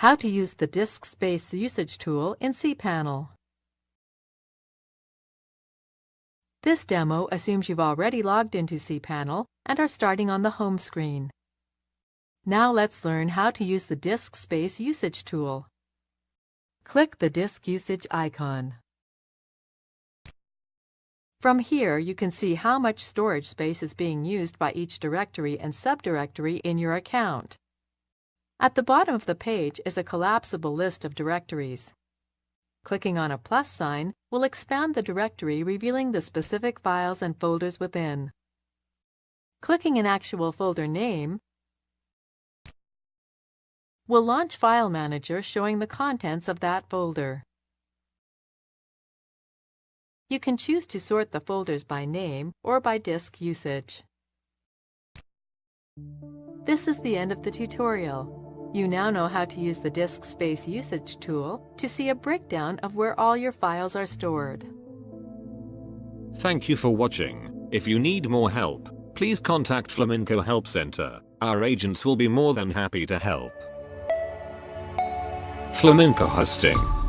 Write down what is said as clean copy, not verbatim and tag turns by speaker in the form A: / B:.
A: How to use the disk space usage tool in cPanel. This demo assumes you've already logged into cPanel and are starting on the home screen. Now let's learn how to use the disk space usage tool. Click the disk usage icon. From here, you can see how much storage space is being used by each directory and subdirectory in your account. At the bottom of the page is a collapsible list of directories. Clicking on a plus sign will expand the directory, revealing the specific files and folders within. Clicking an actual folder name will launch File Manager, showing the contents of that folder. You can choose to sort the folders by name or by disk usage. This is the end of the tutorial. You now know how to use the disk space usage tool to see a breakdown of where all your files are stored.
B: Thank you for watching. If you need more help, please contact Flaminqo Help Center. Our agents will be more than happy to help. Flaminqo Hosting.